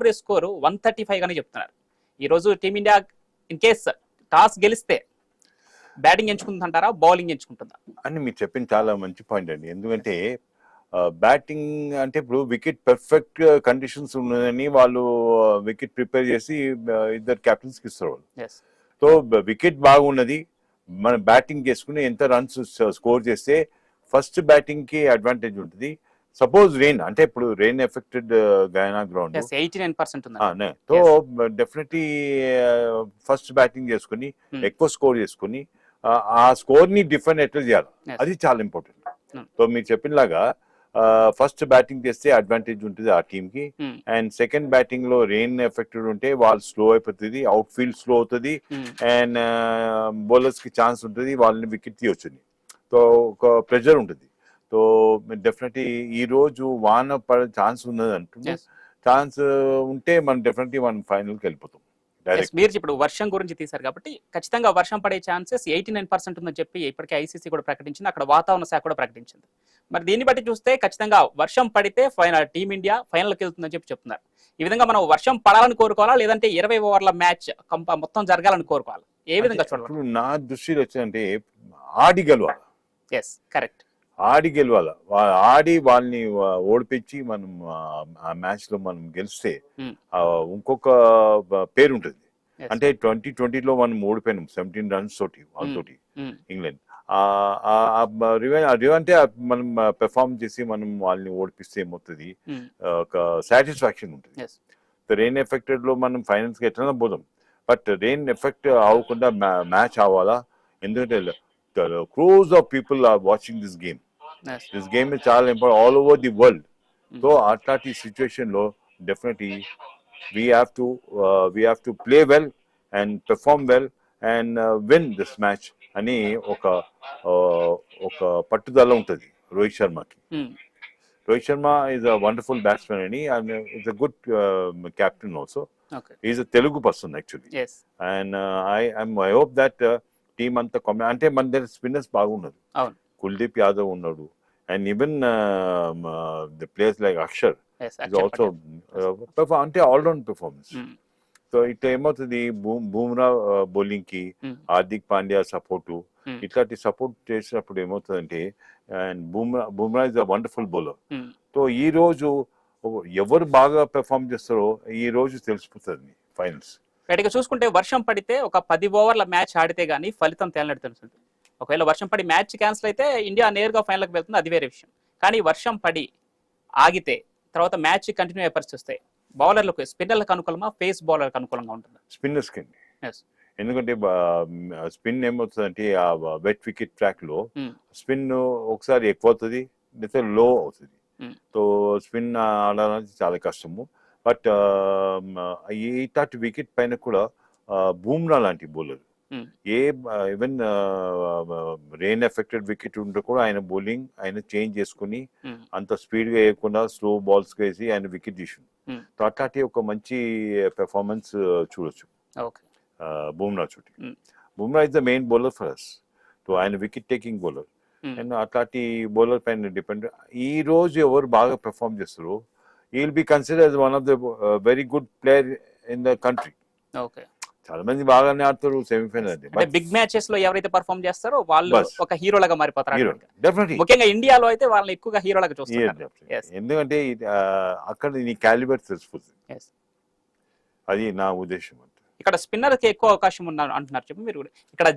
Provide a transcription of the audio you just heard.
Average score 135 గానే చెప్తున్నారు. ఈ రోజు టీమిండియా ఇన్ కేస్ టాస్ గెలిస్తే బ్యాటింగ్ ఎంచుకుంటుంటారా, బౌలింగ్ ఎంచుకుంటుందా అని మీరు చెప్పింది చాలా మంచి పాయింట్ అండి. ఎందుకంటే బ్యాటింగ్ అంటే ఇప్పుడు వికెట్ పర్ఫెక్ట్ కండిషన్స్ ఉన్నదని వాళ్ళు వికెట్ ప్రిపేర్ చేసి ఇద్దరు కెప్టెన్స్కి ఇస్తారు. సో వికెట్ బాగున్నది, మనం బ్యాటింగ్ చేసుకుని ఎంత రన్స్ స్కోర్ చేస్తే ఫస్ట్ బ్యాటింగ్ కి అడ్వాంటేజ్ ఉంటుంది. సపోజ్ రెయిన్ అంటే ఇప్పుడు rain affected Guyana ground 89% so definitely first batting చేసుకుని ఎక్కువ స్కోర్ చేసుకుని ఆ స్కోర్ ని డిఫెండ్ ఎట్లా చేయాలి అది చాలా ఇంపార్టెంట్. సో మీరు చెప్పినలాగా ఫస్ట్ బ్యాటింగ్ చేస్తే అడ్వాంటేజ్ ఉంటుంది ఆ టీమ్ కి. అండ్ సెకండ్ బ్యాటింగ్ లో రెయిన్ ఎఫెక్టెడ్ ఉంటే వాళ్ళు స్లో అయిపోతుంది, అవుట్ ఫీల్డ్ స్లో అవుతుంది, అండ్ బౌలర్స్ కి ఛాన్స్ ఉంటుంది వాళ్ళని వికెట్ తీయొచ్చుంది. సో ఒక ప్రెషర్ ఉంటుంది. సో డెఫినెట్లీ ఈ రోజు వాన పడే ఛాన్స్ ఉన్నది అంటుంది. ఛాన్స్ ఉంటే మనం డెఫినెట్లీ మనం ఫైనల్కి వెళ్ళిపోతాం. మీరు ఇప్పుడు వర్షం గురించి తీశారు కాబట్టి ఖచ్చితంగా వర్షం పడే ఛాన్సెస్ 89% ఉందని చెప్పి ఇప్పటికే ఐసీసీ కూడా ప్రకటించింది, అక్కడ వాతావరణ శాఖ కూడా ప్రకటించింది. మరి దీన్ని బట్టి చూస్తే ఖచ్చితంగా వర్షం పడితే టీమిండియా ఫైనల్కి వెళ్తుందని చెప్తున్నారు. ఈ విధంగా మనం వర్షం పడాలని కోరుకోవాలా, లేదంటే 20 ఓవర్ల మ్యాచ్ మొత్తం జరగాలని కోరుకోవాలి? ఏ విధంగా చూడాలి? నా దృష్టిలో వచ్చిందంటే ఆడి గెలవాలి. కరెక్ట్, ఆడి గెలవాలి. ఆడి వాళ్ళని ఓడిపించి మనం ఆ మ్యాచ్ లో మనం గెలిస్తే ఇంకొక పేరు ఉంటుంది. అంటే 2020లో మనం ఓడిపోయినాం 17 రన్స్ తోటి వాళ్ళతోటి ఇంగ్లాండ్. అంటే మనం పెర్ఫార్మ్ చేసి మనం వాళ్ళని ఓడిపిస్తే ఏమవుతుంది, ఒక సాటిస్ఫాక్షన్ ఉంటుంది. రెయిన్ ఎఫెక్టెడ్ లో మనం ఫైనల్స్ కి ఎట్లా పోదాం, బట్ రెయిన్ ఎఫెక్ట్ అవ్వకుండా మ్యాచ్ అవ్వాలా. ఎందుకంటే crores of people are watching this game. This game is చాలా important all over the world. So అట్లాంటి సిచ్యువేషన్ లో definitely we have to play well and perform well and win this match అని ఒక పట్టుదల ఉంటుంది రోహిత్ శర్మకి. Rohit Sharma is a wonderful batsman and is a good captain also. He is a Telugu person actually. And I hope that team అంతా అంటే మన దగ్గర spinners బాగున్నారు. కుల్దీప్ యాదవ్ ఉన్నాడు, and even the players like Axar also అంటే ఆల్రౌండ్ పెర్ఫార్మెన్స్. సో ఇట్లా ఏమవుతుంది, Bumrah bowling కి హార్దిక్ పాండ్యా సపోర్టు, ఇట్లాంటి సపోర్ట్ చేసినప్పుడు ఏమవుతుందంటే, and Bumrah is a wonderful bowler. So ఈ రోజు ఎవరు బాగా పెర్ఫార్మ్ చేస్తారో ఈ రోజు తెలిసిపోతుంది ఫైనల్స్. రైట్గా చూసుకుంటే వర్షం పడితే ఒక 10 ఓవర్ల మ్యాచ్ ఆడితే గానీ ఫలితం తేలినట్టు తెలుస్తుంది. ఒకవేళ వర్షం పడి మ్యాచ్ క్యాన్సిల్ అయితే ఇండియా నేరుగా ఫైనల్కి వెళ్తుంది, అది వేరే విషయం. కానీ వర్షం పడి ఆగితే తర్వాత మ్యాచ్ కంటిన్యూ అయ్యే పరిస్థితి వస్తాయి. బౌలర్లకు స్పిన్నర్లకు అనుకూలమా, పేస్ బౌలర్లకు అనుకూలంగా ఉంటుంది? స్పిన్నర్స్ కి. ఎందుకంటే స్పిన్ ఏమవుతుందంటే ఆ వెట్ వికెట్ ట్రాక్ లో స్పిన్ ఒకసారి ఎక్కువ అవుతుంది, లేదా లో అవుతుంది. సో స్పిన్ ఆడాలని చాలా కష్టము. బట్ ఇట్లాంటి వికెట్ పైన కూడా బూమ్రా లాంటి bowler even rain affected wicket ఉంటే కూడా ఆయన బౌలింగ్ ఆయన చేంజ్ చేసుకుని అంత స్పీడ్ గా వేయకుండా స్లో బాల్స్ వేసి ఆయన వికెట్ తీసు. అట్లాంటి ఒక మంచి పెర్ఫార్మెన్స్ చూడొచ్చు బూమ్రా చోటి. Bumrah is the main bowler for us. So ఆయన వికెట్ టేకింగ్ బౌలర్. అండ్ అట్లాంటి బౌలర్ పైన డిపెండ్. ఈ రోజు ఎవరు బాగా పెర్ఫార్మ్ చేస్తారో he will be considered as one of the very good player in the country. చాలా మంది బాగానే ఆడతారు సెమీఫైనల్ అంటే బిగ్ మ్యాచెస్ లో ఎవరైతే పర్ఫార్మ్ చేస్తారో వాళ్ళు ఒక హీరోలాగా మారిపోతారు. డెఫినెట్లీ ముఖ్యంగా ఇండియాలో అయితే వాళ్ళని ఎక్కువగా హీరోలాగా చూస్తారు. ఎందుకంటే అక్కడ నీ క్యాలిబర్ తెలిసిపోతుంది. అది నా ఉద్దేశం. ఇక్కడ స్పిన్నర్ కి ఎక్కువ అవకాశం ఉన్నారు అంటున్నారు చెప్పి మీరు. ఇక్కడ